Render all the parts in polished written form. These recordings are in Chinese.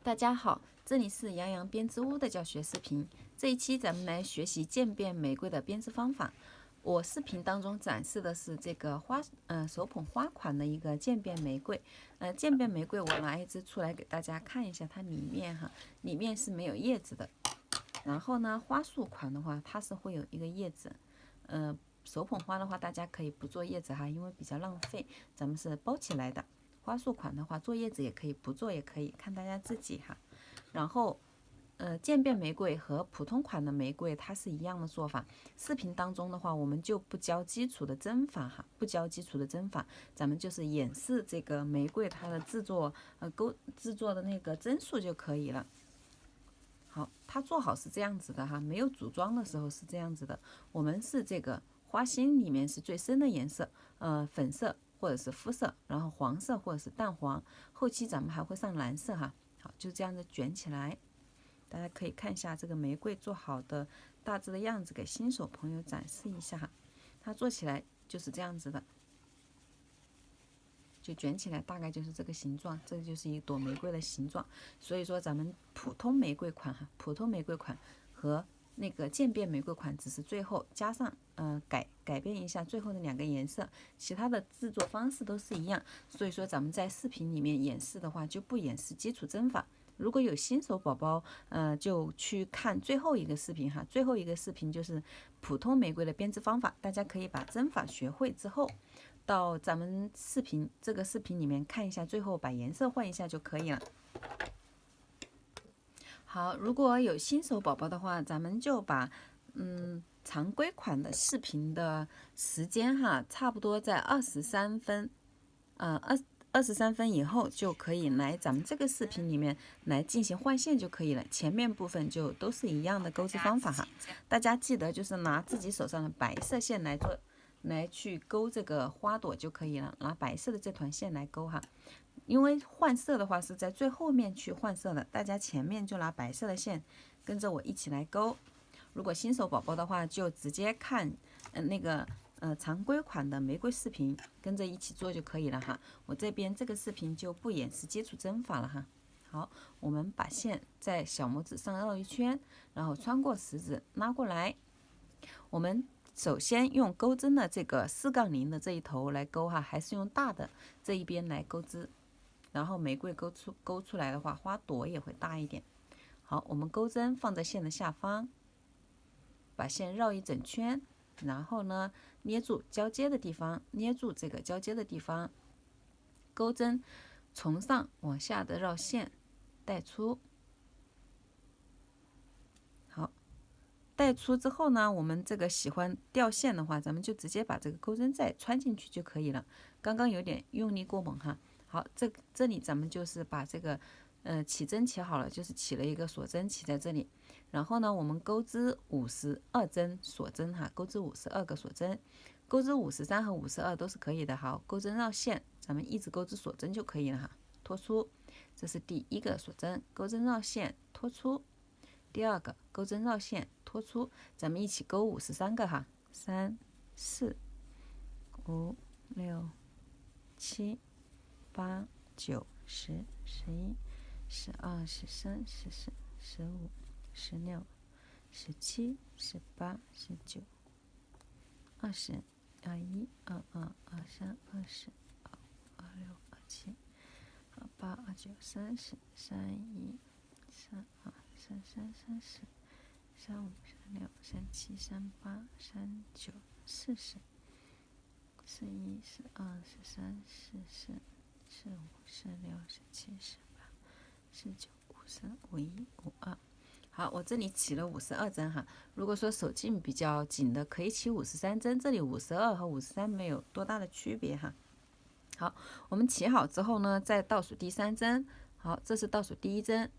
大家好，这里是杨洋编织屋的教学视频。这一期咱们来学习渐变玫瑰的编织方法。我视频当中展示的是这个手捧花款的一个渐变玫瑰。渐变玫瑰我拿一支出来给大家看一下，它里面是没有叶子的。然后呢，花束款的话，它是会有一个叶子。手捧花的话，大家可以不做叶子哈，因为比较浪费。咱们是包起来的。花束款的话，做叶子也可以，不做也可以，看大家自己哈。然后，渐变玫瑰和普通款的玫瑰它是一样的做法。视频当中的话，我们就不教基础的针法哈，不教基础的针法，咱们就是演示这个玫瑰它的制作的那个针数就可以了。好，它做好是这样子的哈，没有组装的时候是这样子的。我们是这个花心里面是最深的颜色，粉色或者是肤色，然后黄色或者是淡黄，后期咱们还会上蓝色哈。好，就这样子卷起来，大家可以看一下这个玫瑰做好的大致的样子，给新手朋友展示一下哈。它做起来就是这样子的。就卷起来，大概就是这个形状，这个就是一朵玫瑰的形状。所以说，咱们普通玫瑰款和那个渐变玫瑰款只是最后加上改变一下最后的2个颜色，其他的制作方式都是一样。所以说，咱们在视频里面演示的话，就不演示基础针法。如果有新手宝宝，就去看最后一个视频哈。最后一个视频就是普通玫瑰的编织方法，大家可以把针法学会之后，到咱们这个视频里面看一下，最后把颜色换一下就可以了。好，如果有新手宝宝的话，咱们就把常规款的视频的时间哈，差不多在23分，23分以后就可以来咱们这个视频里面来进行换线就可以了。前面部分就都是一样的钩织方法哈，大家记得就是拿自己手上的白色线来去勾这个花朵就可以了，拿白色的这团线来勾哈。因为换色的话是在最后面去换色的，大家前面就拿白色的线跟着我一起来勾。如果新手宝宝的话，就直接看常规款的玫瑰视频，跟着一起做就可以了哈。我这边这个视频就不演示基础针法了哈。好，我们把线在小拇指上绕一圈，然后穿过食指拉过来。我们首先用钩针的这个4-0的这一头来勾哈，还是用大的这一边来钩织。然后玫瑰勾出来的话，花朵也会大一点。好，我们钩针放在线的下方，把线绕一整圈，然后呢捏住交接的地方，钩针从上往下的绕线带出。好，带出之后呢，我们这个喜欢掉线的话，咱们就直接把这个钩针再穿进去就可以了。刚刚有点用力过猛哈。好，这里咱们就是把这个起针起好了，就是起了一个锁针起在这里。然后呢，我们钩织52针锁针哈，钩织52个锁针，钩织53和52都是可以的。好，钩针绕线，咱们一直钩织锁针就可以了哈。脱出，这是第1个锁针，钩针绕线脱出。第2个钩针绕线脱出，咱们一起钩53个哈，3、4、5、6、7、8、9、10、11、12、13、14、15、16、17、18、19、20、21、22、23、24、26、27、28、29、30、31、32、33、34、35、36、37、38、39、40、41、42、43、44、45、46、47、48、49、50、51、52。好，我这里起了52针哈。如果说手劲比较紧的，可以起53针。这里52和53没有多大的区别哈。好，我们起好之后呢，再倒数第3针。好，这是倒数第1针。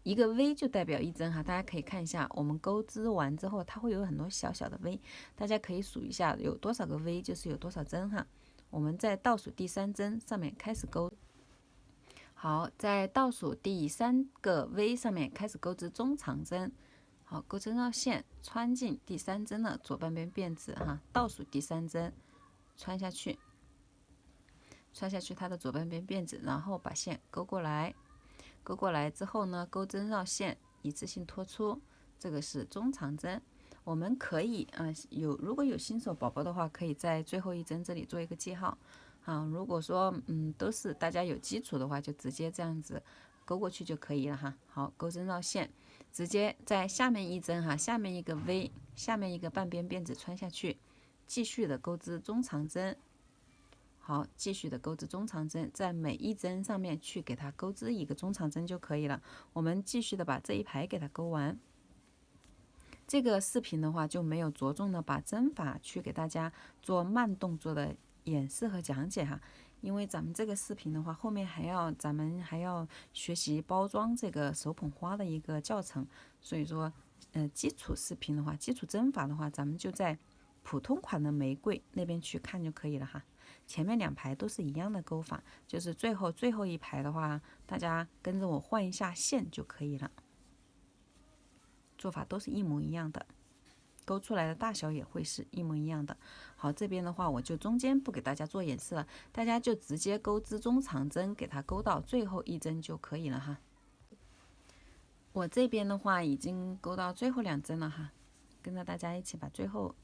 一个 V 就代表1针哈，大家可以看一下，我们钩织完之后，它会有很多小小的 V， 大家可以数一下有多少个 V 就是有多少针哈。我们在倒数第3针上面开始钩。好，在倒数第3个 V 上面开始钩织中长针。好，钩针绕线穿进第3针的左半边辫子哈，倒数第3针穿下去它的左半边辫子，然后把线勾过来。勾过来之后呢，钩针绕线，一次性拖出，这个是中长针。我们可以如果有新手宝宝的话，可以在最后一针这里做一个记号如果说都是大家有基础的话，就直接这样子勾过去就可以了哈。好，钩针绕线，直接在下面一针下面一个 V， 下面一个半边辫子穿下去，继续的钩织中长针。好，继续的钩织中长针，在每一针上面去给它钩织一个中长针就可以了。我们继续的把这一排给它钩完。这个视频的话就没有着重的把针法去给大家做慢动作的演示和讲解哈，因为咱们这个视频的话后面咱们还要学习包装这个手捧花的一个教程，所以说基础视频的话，基础针法的话，咱们就在普通款的玫瑰那边去看就可以了哈。前面2排都是一样的钩法，就是最后一排的话，大家跟着我换一下线就可以了。做法都是一模一样的，钩出来的大小也会是一模一样的。好，这边的话我就中间不给大家做演示了，大家就直接钩织中长针，给它钩到最后一针就可以了哈。我这边的话已经钩到最后2针了哈，跟着大家一起把最后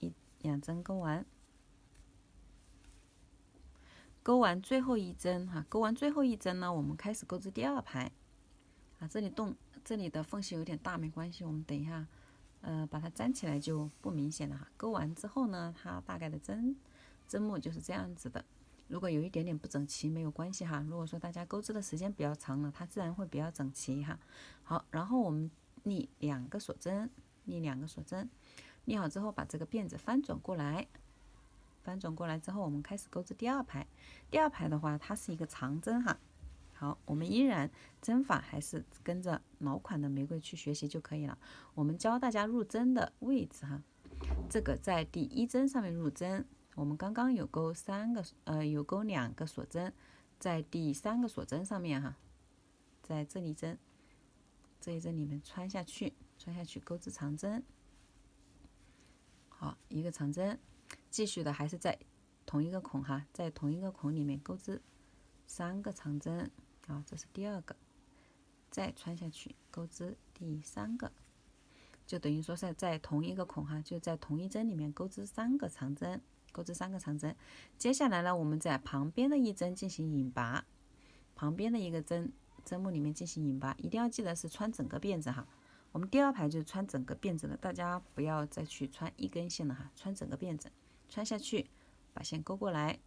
2针钩完。钩完最后一针钩完最后一针呢，我们开始钩织第2排这里的缝隙有点大，没关系，我们等一下把它粘起来就不明显了哈。钩完之后呢，它大概的针目就是这样子的。如果有一点点不整齐没有关系哈，如果说大家钩织的时间比较长了，它自然会比较整齐哈。好，然后我们立2个锁针，立好之后把这个辫子翻转过来。翻转过来之后，我们开始钩织第2排。第2排的话，它是一个长针哈。好，我们依然针法还是跟着老款的玫瑰去学习就可以了。我们教大家入针的位置哈，这个在第1针上面入针。我们刚刚有钩2个锁针，在第3个锁针上面哈，在这一针里面穿下去钩织长针。好，一个长针。继续的还是在同一个孔哈，在同一个孔里面钩织3个长针，好，这是第2个，再穿下去钩织第3个，就等于说是在同一个孔哈，就在同一针里面钩织3个长针，接下来呢，我们在旁边的一针进行引拔，旁边的一个针目里面进行引拔，一定要记得是穿整个辫子哈。我们第2排就是穿整个辫子了，大家不要再去穿一根线了哈，穿整个辫子，穿下去，把线勾过来，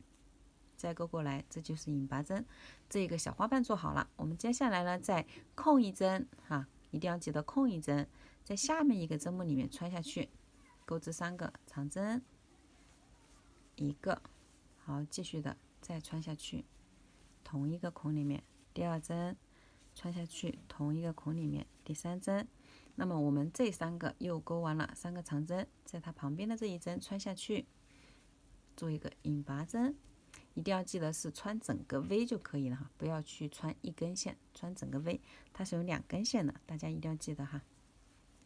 再勾过来，这就是引拔针。这个小花瓣做好了，我们接下来呢，再空一针哈，一定要记得空一针，在下面一个针目里面穿下去，钩织3个长针，一个，好，继续的再穿下去，同一个孔里面，第2针穿下去，同一个孔里面，第3针。那么我们这3个又钩完了3个长针，在它旁边的这一针穿下去，做一个引拔针，一定要记得是穿整个 V 就可以了哈，不要去穿一根线，穿整个 V， 它是有2根线的，大家一定要记得哈。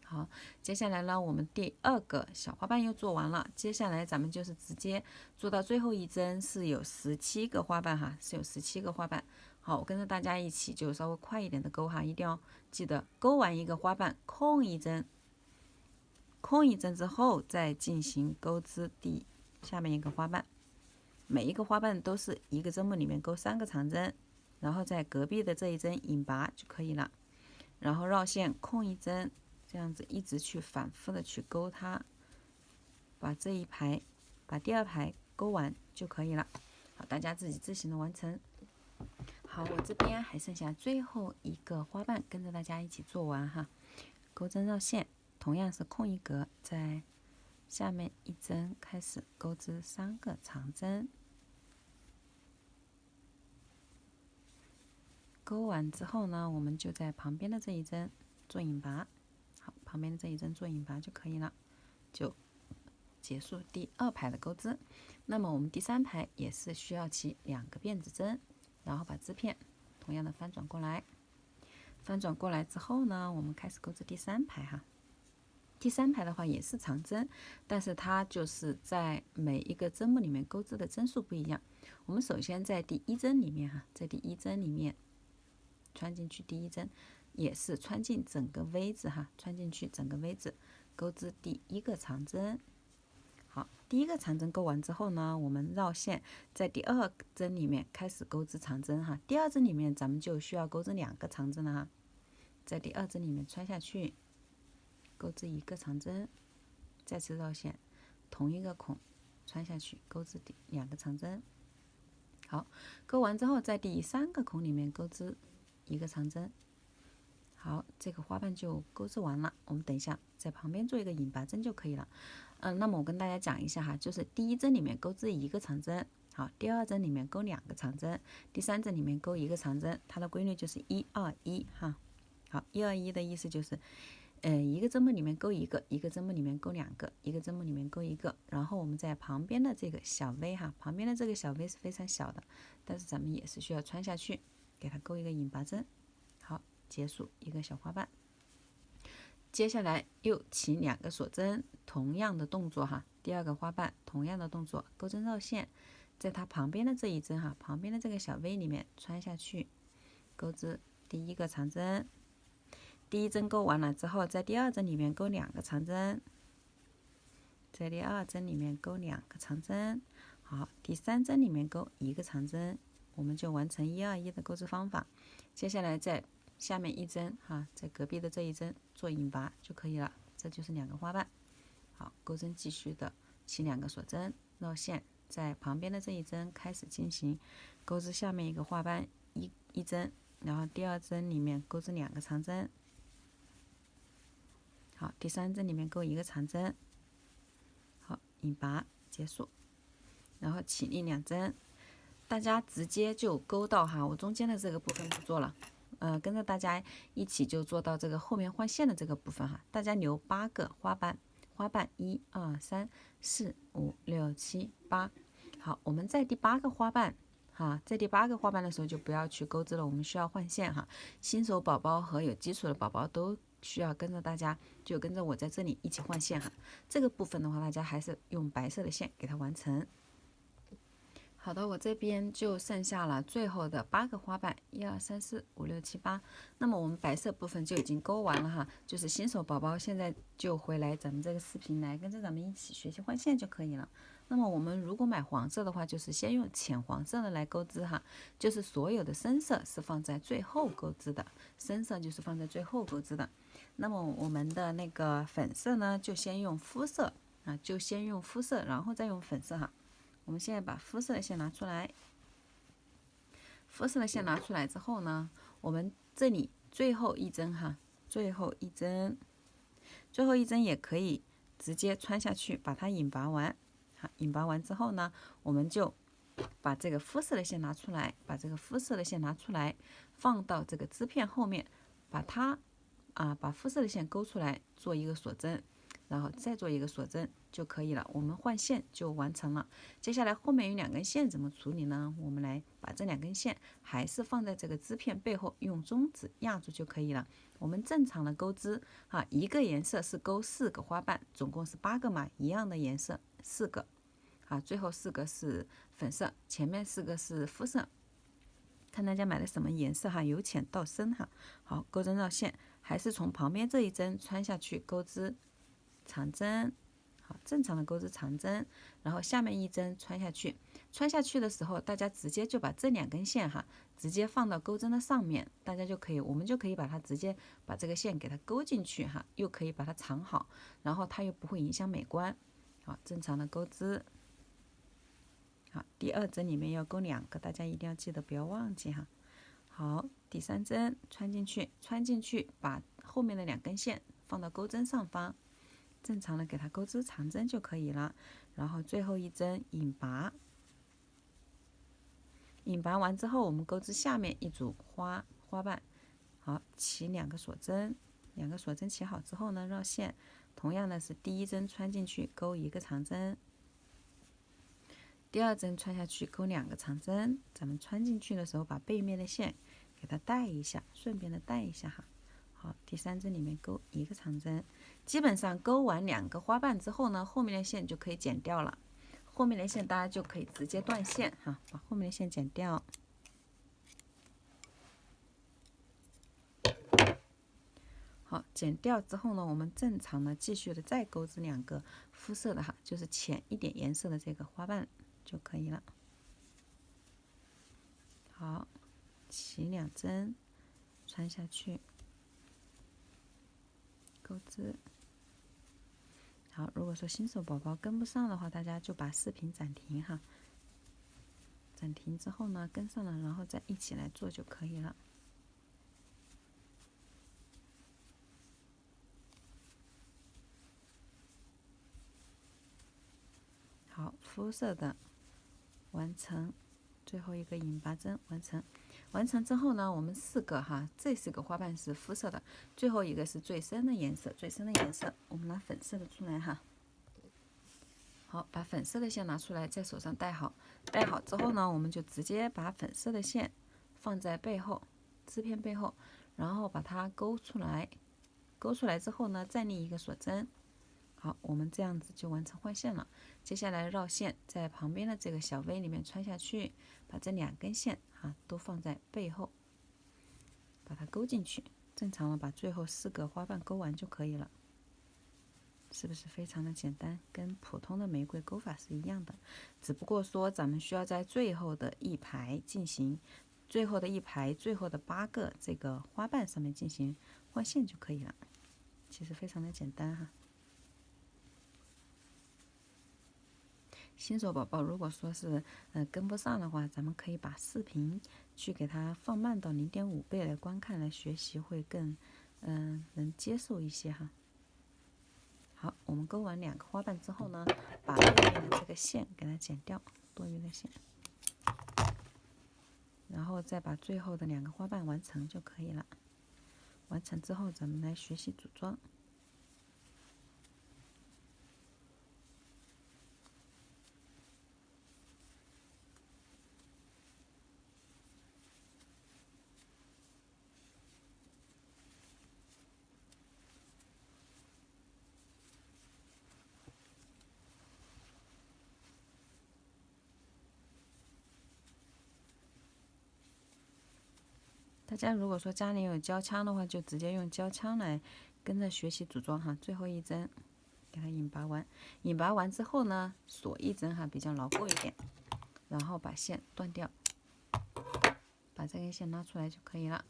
好，接下来呢，我们第2个小花瓣又做完了，接下来咱们就是直接做到最后一针，是有17个花瓣哈，是有17个花瓣。好，我跟着大家一起就稍微快一点的钩哈，一定要记得钩完一个花瓣空一针，空一针之后再进行钩织下面一个花瓣，每一个花瓣都是一个针目里面钩3个长针，然后在隔壁的这一针引拔就可以了，然后绕线空一针，这样子一直去反复的去钩它，把这一排把第2排钩完就可以了。好，大家自己自行的完成。好，我这边还剩下最后一个花瓣，跟着大家一起做完哈。钩针绕线，同样是空一格，在下面一针开始钩织3个长针，钩完之后呢，我们就在旁边的这一针做引拔。好，旁边的这一针做引拔就可以了，就结束第2排的钩织。那么我们第3排也是需要起2个辫子针，然后把织片同样的翻转过来，翻转过来之后呢，我们开始钩织第3排哈。第3排的话也是长针，但是它就是在每一个针目里面钩织的针数不一样。我们首先在第1针里面哈，在第1针里面穿进去第一针，也是穿进整个 V 字哈，穿进去整个 V 字，钩织第一个长针。好，第一个长针钩完之后呢，我们绕线，在第二针里面开始钩织长针哈。第二针里面咱们就需要钩织2个长针了哈，在第二针里面穿下去，钩织1个长针，再次绕线，同一个孔穿下去，钩织2个长针。好，钩完之后，在第3个孔里面钩织1个长针。好，这个花瓣就钩织完了。我们等一下在旁边做一个引拔针就可以了。那么我跟大家讲一下哈，就是第一针里面钩织1个长针，好，第二针里面钩2个长针，第三针里面钩1个长针，它的规律就是1、2、1哈。好，1、2、1的意思就是，一个针目里面钩一个，一个针目里面钩2个，一个针目里面钩1个，然后我们在旁边的这个小 V 哈，旁边的这个小 V 是非常小的，但是咱们也是需要穿下去，给它钩一个引拔针。好，结束一个小花瓣。接下来又起2个锁针，同样的动作哈，第二个花瓣同样的动作，钩针绕线，在它旁边的这一针哈，旁边的这个小 V 里面穿下去，钩织第一个长针。第一针钩完了之后，在第二针里面钩2个长针，在第二针里面钩2个长针。好，第三针里面钩1个长针，我们就完成1、2、1的钩织方法。接下来在下面一针哈，在隔壁的这一针做引拔就可以了，这就是2个花瓣。好，钩针继续的起2个锁针，绕线，在旁边的这一针开始进行钩织下面一个花瓣一针，然后第二针里面钩织2个长针。好，第三针里面钩1个长针。好，引拔结束，然后起立2针，大家直接就钩到哈，我中间的这个部分不做了。跟着大家一起就做到这个后面换线的这个部分哈，大家留8个花瓣，花瓣1、2、3、4、5、6、7、8。好，我们在第8个花瓣哈，在第8个花瓣的时候就不要去钩织了，我们需要换线哈。新手宝宝和有基础的宝宝都需要跟着大家，就跟着我在这里一起换线哈。这个部分的话，大家还是用白色的线给它完成。好的，我这边就剩下了最后的8个花瓣，1、2、3、4、5、6、7、8。那么我们白色部分就已经钩完了哈，就是新手宝宝现在就回来咱们这个视频来跟着咱们一起学习换线就可以了。那么我们如果买黄色的话，就是先用浅黄色的来钩织哈，就是所有的深色是放在最后钩织的，深色就是放在最后钩织的。那么我们的那个粉色呢，就先用肤色啊，就先用肤色，然后再用粉色哈。我们现在把肤色的线拿出来，肤色的线拿出来之后呢，我们这里最后一针哈，最后一针也可以直接穿下去，把它引拔完。好，引拔完之后呢，我们就把这个肤色的线拿出来，放到这个织片后面，把肤色的线勾出来，做一个锁针，然后再做一个锁针就可以了，我们换线就完成了。接下来后面有2根线怎么处理呢？我们来把这2根线还是放在这个织片背后，用中指压住就可以了。我们正常的钩织哈，一个颜色是钩4个花瓣，总共是8个嘛，一样的颜色4个，好，最后4个是粉色，前面4个是肤色。看大家买的什么颜色哈，由浅到深哈。好，钩针绕线，还是从旁边这一针穿下去钩织长针。好，正常的钩织长针，然后下面一针穿下去。穿下去的时候，大家直接就把这2根线哈，直接放到钩针的上面，我们就可以把它直接把这个线给它勾进去哈，又可以把它藏好，然后它又不会影响美观。好，正常的钩织。好，第2针里面要钩2个，大家一定要记得不要忘记哈。好，第3针穿进去，把后面的2根线放到钩针上方，正常的给它钩织长针就可以了。然后最后一针引拔，引拔完之后，我们钩织下面一组花瓣。好，起2个锁针，2个锁针起好之后呢，绕线，同样的是第1针穿进去钩1个长针。第2针穿下去钩2个长针，咱们穿进去的时候把背面的线给它带一下，顺便的带一下哈。好，第3针里面钩1个长针，基本上钩完2个花瓣之后呢，后面的线就可以剪掉了。后面的线大家就可以直接断线哈，把后面的线剪掉。好，剪掉之后呢，我们正常的继续的再钩织2个肤色的哈，就是浅一点颜色的这个花瓣就可以了。好，起2针，穿下去，钩织。好，如果说新手宝宝跟不上的话，大家就把视频暂停哈。暂停之后呢，跟上了，然后再一起来做就可以了。好，肤色的完成，最后一个引拔针完成。完成之后呢，我们4个哈，这4个花瓣是肤色的，最后一个是最深的颜色。最深的颜色，我们拿粉色的出来哈。好，把粉色的线拿出来，在手上戴好。戴好之后呢，我们就直接把粉色的线放在背后，织片背后，然后把它勾出来。勾出来之后呢，再立一个锁针。好，我们这样子就完成换线了。接下来绕线，在旁边的这个小 V 里面穿下去，把这2根线都放在背后，把它勾进去。正常的把最后4个花瓣勾完就可以了。是不是非常的简单？跟普通的玫瑰钩法是一样的，只不过说咱们需要在最后的一排进行，最后的一排最后的8个这个花瓣上面进行换线就可以了。其实非常的简单哈。新手宝宝如果说是跟不上的话，咱们可以把视频去给它放慢到0.5倍来观看，来学习会更能接受一些哈。好，我们勾完2个花瓣之后呢，把右边的这个线给它剪掉，多余的线，然后再把最后的2个花瓣完成就可以了。完成之后，咱们来学习组装。大家如果说家里有胶枪的话，就直接用胶枪来跟着学习组装哈。最后一针给它引拔完，引拔完之后呢，锁1针哈，比较牢固一点，然后把线断掉，把这根线拉出来就可以了。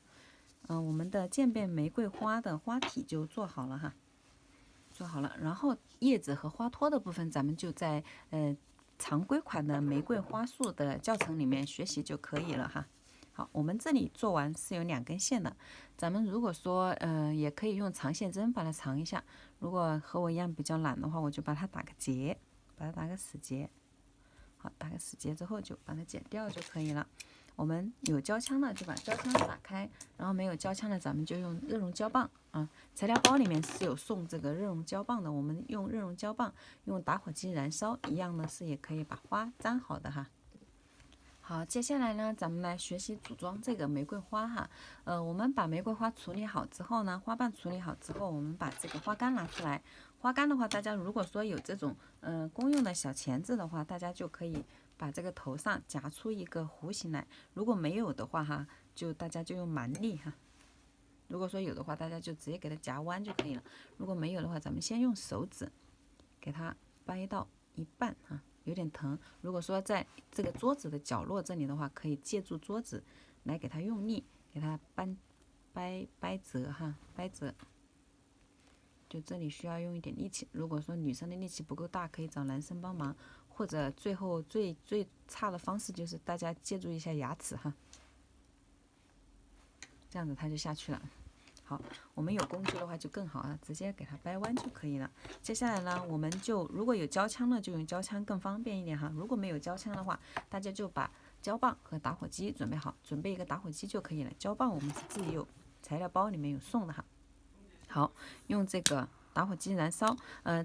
我们的渐变玫瑰花的花体就做好了哈，做好了。然后叶子和花托的部分，咱们就在常规款的玫瑰花束的教程里面学习就可以了哈。好，我们这里做完是有2根线的，咱们如果说也可以用长线针把它长一下。如果和我一样比较懒的话，我就把它打个结，把它打个死结。好，打个死结之后就把它剪掉就可以了。我们有胶枪的就把胶枪打开，然后没有胶枪的咱们就用热熔胶棒啊。材料包里面是有送这个热熔胶棒的，我们用热熔胶棒，用打火机燃烧一样的是也可以把花粘好的哈。好，接下来呢，咱们来学习组装这个玫瑰花哈。我们把玫瑰花处理好之后呢，花瓣处理好之后，我们把这个花杆拿出来。花杆的话，大家如果说有这种公用的小钳子的话，大家就可以把这个头上夹出一个弧形来。如果没有的话哈，大家就用蛮力哈。如果说有的话，大家就直接给它夹弯就可以了。如果没有的话，咱们先用手指给它掰到一半哈。有点疼，如果说在这个桌子的角落这里的话，可以借助桌子来给它用力，给它掰折哈，掰折。就这里需要用一点力气，如果说女生的力气不够大，可以找男生帮忙，或者最后最差的方式就是大家借助一下牙齿哈，这样子它就下去了。好，我们有工具的话就更好了，直接给它掰弯就可以了。接下来呢，我们就如果有胶枪呢，就用胶枪更方便一点哈。如果没有胶枪的话，大家就把胶棒和打火机准备好，准备一个打火机就可以了。胶棒我们是自己有材料包里面有送的哈。好，用这个打火机燃烧。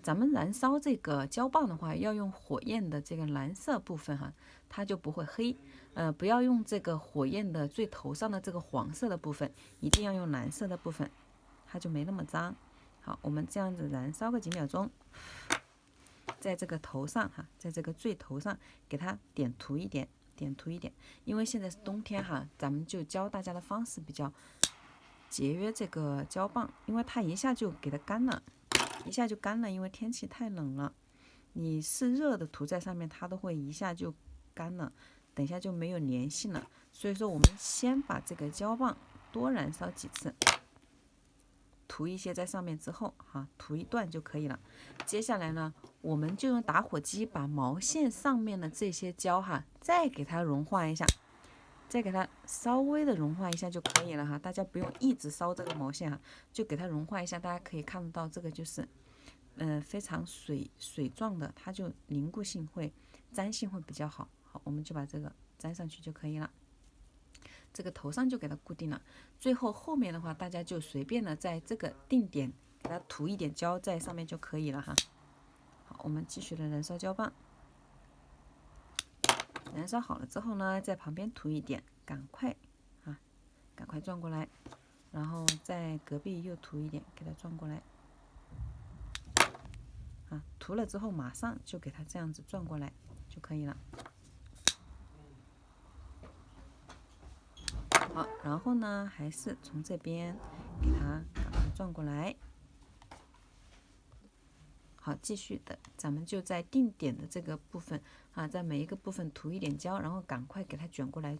咱们燃烧这个胶棒的话，要用火焰的这个蓝色部分哈，它就不会黑。不要用这个火焰的最头上的这个黄色的部分，一定要用蓝色的部分，它就没那么脏。好，我们这样子燃烧个几秒钟，在这个头上哈，在这个最头上给它点涂一点，点涂一点。因为现在是冬天哈，咱们就教大家的方式比较节约这个胶棒，因为它一下就给它干了，一下就干了，因为天气太冷了。你是热的涂在上面，它都会一下就干了，等一下就没有粘性了。所以说我们先把这个胶棒多燃烧几次，涂一些在上面之后，涂一段就可以了。接下来呢，我们就用打火机把毛线上面的这些胶再给它融化一下，再给它稍微的融化一下就可以了大家不用一直烧这个毛线就给它融化一下。大家可以看得到，这个就是非常水状的，它就凝固性粘性会比较好。好，我们就把这个粘上去就可以了。这个头上就给它固定了，最后面的话，大家就随便的在这个定点给它涂一点胶在上面就可以了好，我们继续的燃烧胶棒，燃烧好了之后呢，在旁边涂一点，赶快转过来，然后在隔壁又涂一点，给它转过来。涂了之后马上就给它这样子转过来就可以了。好，然后呢，还是从这边给它转过来。好，继续的，咱们就在定点的这个部分在每一个部分涂一点胶，然后赶快给它卷过来，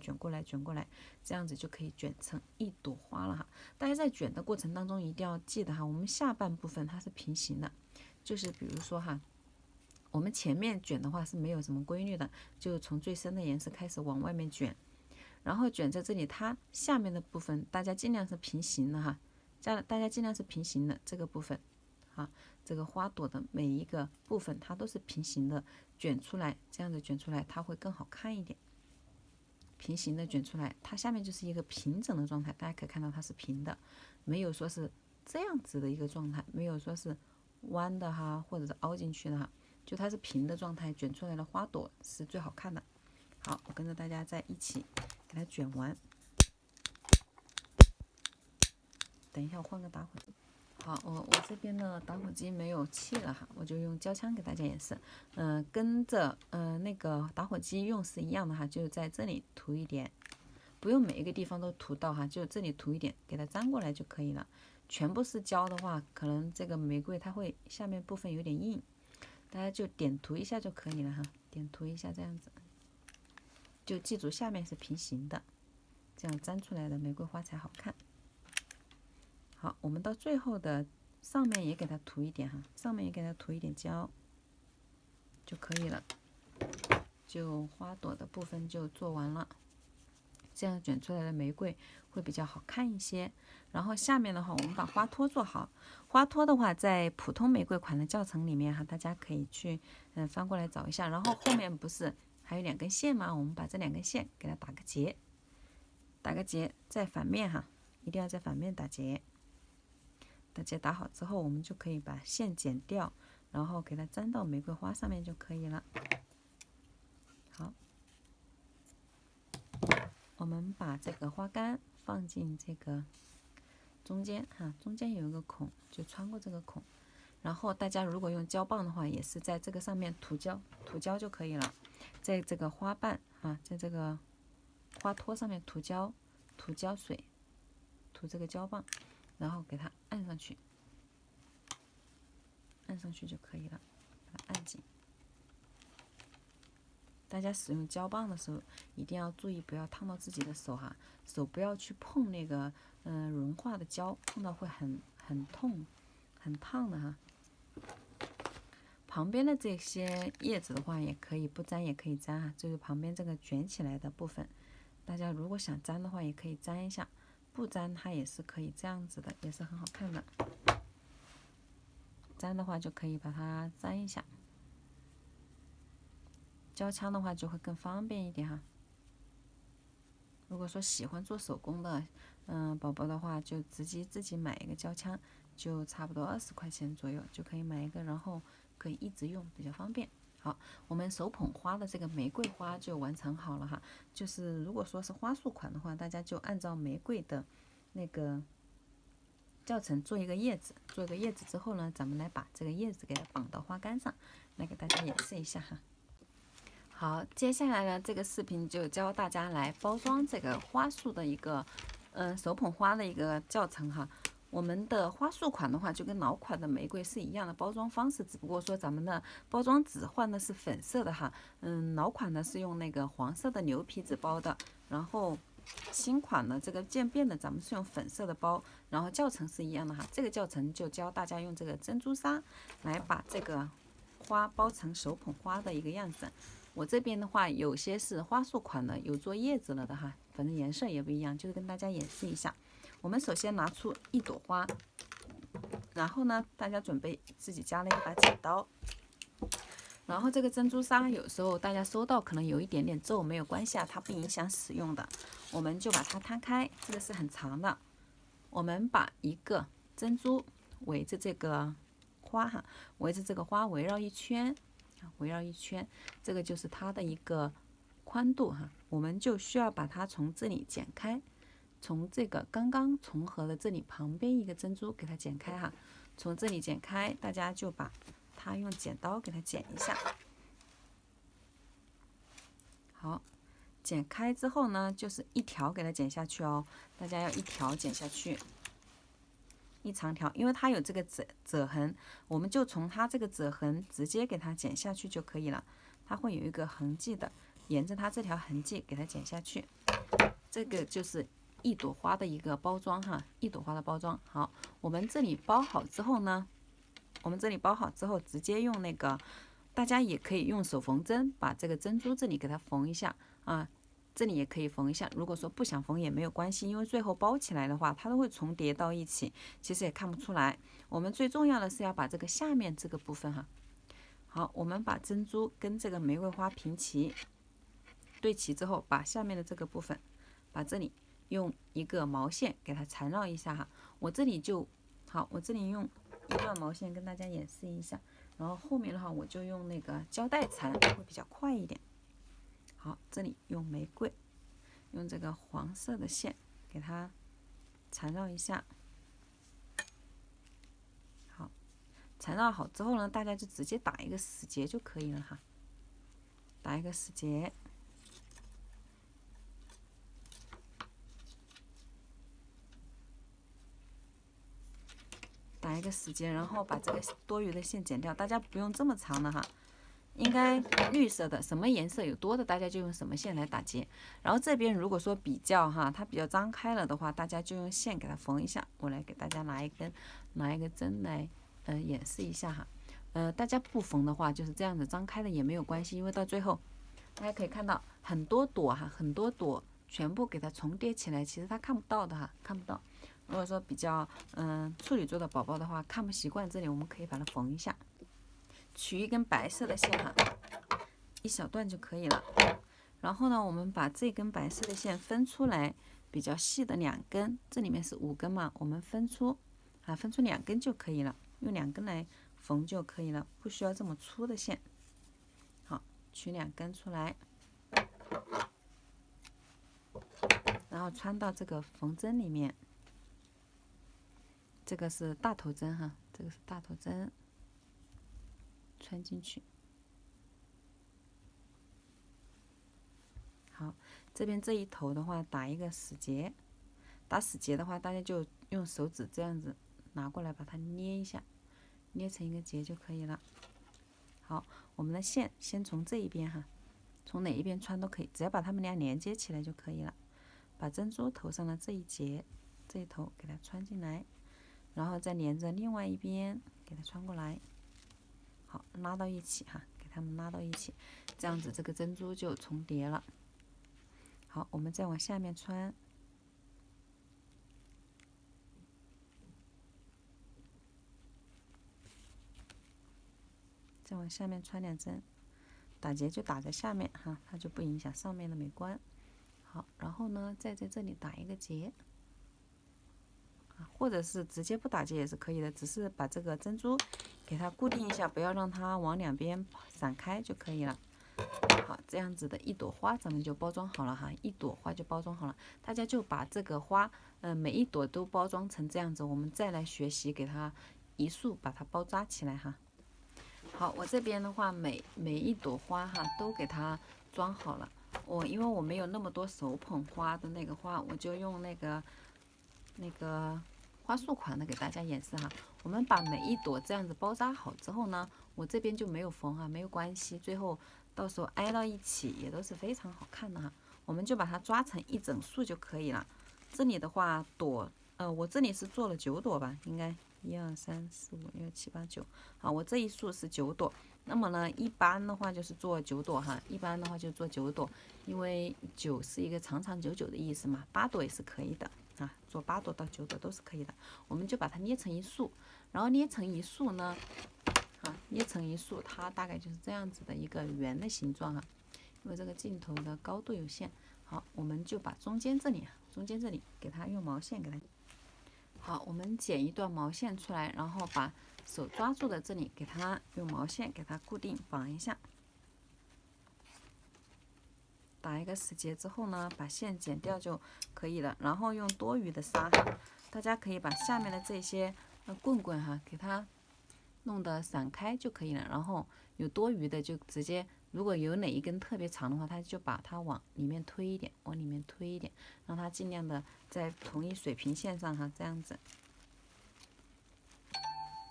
这样子就可以卷成一朵花了大家在卷的过程当中一定要记得我们下半部分它是平行的，就是比如说我们前面卷的话是没有什么规律的，就从最深的颜色开始往外面卷。然后卷在这里，它下面的部分大家尽量是平行的大家尽量是平行的这个部分这个花朵的每一个部分它都是平行的卷出来，这样子卷出来它会更好看一点。平行的卷出来，它下面就是一个平整的状态，大家可以看到它是平的，没有说是这样子的一个状态，没有说是弯的或者是凹进去的就它是平的状态，卷出来的花朵是最好看的。好，我跟着大家在一起给它卷完。等一下，我换个打火机。好，我这边的打火机没有气了我就用胶枪给大家演示。跟着那个打火机用是一样的就在这里涂一点，不用每一个地方都涂到就这里涂一点，给它粘过来就可以了。全部是胶的话，可能这个玫瑰它会下面部分有点硬，大家就点涂一下就可以了点涂一下这样子。就记住下面是平行的，这样粘出来的玫瑰花才好看。好，我们到最后的上面也给它涂一点上面也给它涂一点胶就可以了。就花朵的部分就做完了，这样卷出来的玫瑰会比较好看一些。然后下面的话，我们把花托做好。花托的话，在普通玫瑰款的教程里面大家可以去翻过来找一下。然后后面不是还有2根线吗？我们把这2根线给它打个结，在反面一定要在反面打结。打结打好之后，我们就可以把线剪掉，然后给它粘到玫瑰花上面就可以了。好，我们把这个花杆放进这个中间中间有一个孔，就穿过这个孔。然后大家如果用胶棒的话，也是在这个上面涂胶就可以了。在这个花瓣在这个花托上面涂胶水，涂这个胶棒，然后给它按上去就可以了，把它按紧。大家使用胶棒的时候一定要注意不要烫到自己的手手不要去碰那个融化的胶，碰到会很痛很烫的旁边的这些叶子的话也可以不粘也可以粘就是旁边这个卷起来的部分，大家如果想粘的话也可以粘一下，不粘它也是可以这样子的，也是很好看的。粘的话就可以把它粘一下，胶枪的话就会更方便一点如果说喜欢做手工的宝宝的话，就直接自己买一个胶枪，就差不多20块钱左右就可以买一个，然后可以一直用，比较方便。好，我们手捧花的这个玫瑰花就完成好了就是如果说是花束款的话，大家就按照玫瑰的那个教程做一个叶子，之后呢，咱们来把这个叶子给它绑到花杆上，来给大家演示一下好，接下来呢，这个视频就教大家来包装这个花束的一个手捧花的一个教程哈。我们的花束款的话，就跟老款的玫瑰是一样的包装方式，只不过说咱们的包装纸换的是粉色的哈。老款呢是用那个黄色的牛皮纸包的，然后新款呢这个渐变的咱们是用粉色的包，然后教程是一样的哈。这个教程就教大家用这个珍珠纱来把这个花包成手捧花的一个样子。我这边的话，有些是花束款的，有做叶子了的哈，反正颜色也不一样，就是跟大家演示一下。我们首先拿出一朵花，然后呢，大家准备自己家的一把剪刀。然后这个珍珠纱有时候大家收到可能有一点点皱，没有关系啊，它不影响使用的。我们就把它摊开，这个是很长的。我们把一个珍珠围着这个花哈，围着这个花围绕一圈，围绕一圈，这个就是它的一个宽度哈。我们就需要把它从这里剪开。从这个刚刚重合的这里旁边一个珍珠给它剪开哈，从这里剪开，大家就把它用剪刀给它剪一下。好，剪开之后呢，就是一条给它剪下去哦，大家要一条剪下去，一长条，因为它有这个褶痕，我们就从它这个褶痕直接给它剪下去就可以了。它会有一个痕迹的，沿着它这条痕迹给它剪下去。这个就是一朵花的一个包装哈，一朵花的包装。好，我们这里包好之后呢，直接用那个，大家也可以用手缝针把这个珍珠这里给它缝一下啊，这里也可以缝一下。如果说不想缝也没有关系，因为最后包起来的话，它都会重叠到一起，其实也看不出来。我们最重要的是要把这个下面这个部分哈，好，我们把珍珠跟这个玫瑰花平齐，对齐之后，把下面的这个部分，把这里用一个毛线给它缠绕一下哈。我这里用一段毛线跟大家演示一下，然后后面的话我就用那个胶带缠，会比较快一点。好，这里用玫瑰，用这个黄色的线给它缠绕一下。好，缠绕好之后呢，大家就直接打一个死结就可以了哈，打一个死结。打一个死结，然后把这个多余的线剪掉。大家不用这么长的哈，应该绿色的，什么颜色有多的，大家就用什么线来打结。然后这边如果说比较哈，它比较张开了的话，大家就用线给它缝一下。我来给大家拿一个针来演示一下哈。大家不缝的话，就是这样子张开了也没有关系，因为到最后大家可以看到很多朵哈，很多朵全部给它重叠起来，其实它看不到的哈，看不到。如果说比较处女座的宝宝的话，看不习惯这里，我们可以把它缝一下，取一根白色的线哈，一小段就可以了。然后呢，我们把这根白色的线分出来，比较细的2根，这里面是5根嘛，我们分出2根就可以了，用2根来缝就可以了，不需要这么粗的线。好，取2根出来，然后穿到这个缝针里面。这个是大头针哈，这个是大头针，穿进去。好，这边这一头的话打一个死结，打死结的话，大家就用手指这样子拿过来，把它捏一下，捏成一个结就可以了。好，我们的线先从这一边哈，从哪一边穿都可以，只要把它们俩连接起来就可以了。把珍珠头上的这一节，这一头给它穿进来。然后再连着另外一边给它穿过来，好，拉到一起哈，给它们拉到一起，这样子这个珍珠就重叠了。好，我们再往下面穿，再往下面穿2针，打结就打在下面哈，它就不影响上面的美观。好，然后呢，再在这里打一个结。或者是直接不打结也是可以的，只是把这个珍珠给它固定一下，不要让它往两边散开就可以了。好，这样子的一朵花咱们就包装好了哈，一朵花就包装好了。大家就把这个花，每一朵都包装成这样子，我们再来学习给它一束把它包扎起来哈。好，我这边的话每一朵花哈都给它装好了。因为我没有那么多手捧花的那个花，我就用那个花束款的给大家演示哈。我们把每一朵这样子包扎好之后呢，我这边就没有缝哈，没有关系，最后到时候挨到一起也都是非常好看的哈。我们就把它抓成一整束就可以了。这里的话我这里是做了9朵吧，应该1、2、3、4、5、6、7、8、9，好，我这一束是9朵。那么呢，一般的话就是做9朵哈，一般的话就做9朵，因为9是一个长长久久的意思嘛，8朵也是可以的啊，做8朵到9朵都是可以的。我们就把它捏成一束，然后捏成一束呢，捏成一束，它大概就是这样子的一个圆的形状啊。因为这个镜头的高度有限，好，我们就把中间这里给它用毛线给它。好，我们剪一段毛线出来，然后把手抓住的这里给它用毛线给它固定绑一下，打一个死结之后呢，把线剪掉就可以了。然后用多余的纱哈，大家可以把下面的这些棍棍哈给它弄得散开就可以了。然后有多余的就直接，如果有哪一根特别长的话，它就把它往里面推一点，往里面推一点，让它尽量的在同一水平线上哈，这样子。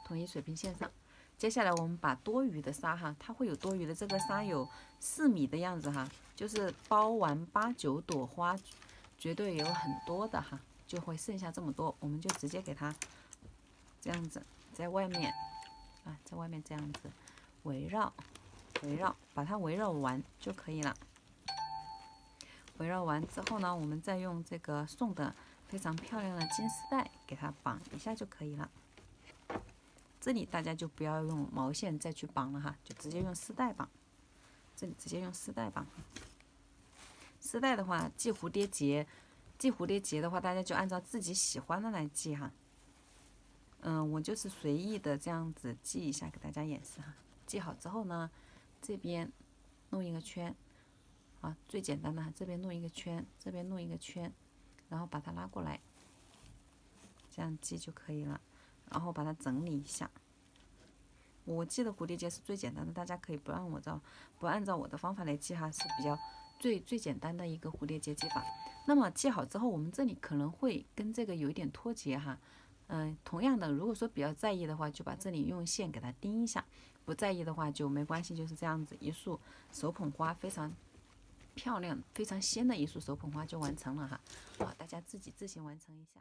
同一水平线上。接下来我们把多余的纱哈，它会有多余的，这个纱有4米的样子哈，就是包完8、9朵花，绝对有很多的哈，就会剩下这么多，我们就直接给它这样子在外面在外面这样子围绕，把它围绕完就可以了。围绕完之后呢，我们再用这个送的非常漂亮的金丝带给它绑一下就可以了。这里大家就不要用毛线再去绑了哈，就直接用丝带绑。这里直接用丝带绑。丝带的话，系蝴蝶结的话，大家就按照自己喜欢的来系哈。我就是随意的这样子系一下，给大家演示哈。系好之后呢，这边弄一个圈，啊，最简单的，这边弄一个圈，这边弄一个圈，然后把它拉过来，这样系就可以了。然后把它整理一下。我系的蝴蝶结是最简单的，大家可以不按照我的方法来系哈，是比较最简单的一个蝴蝶结系法。那么系好之后，我们这里可能会跟这个有一点脱节哈。同样的，如果说比较在意的话，就把这里用线给它钉一下；不在意的话就没关系，就是这样子一束手捧花，非常漂亮、非常鲜的一束手捧花就完成了哈。好，大家自己自行完成一下。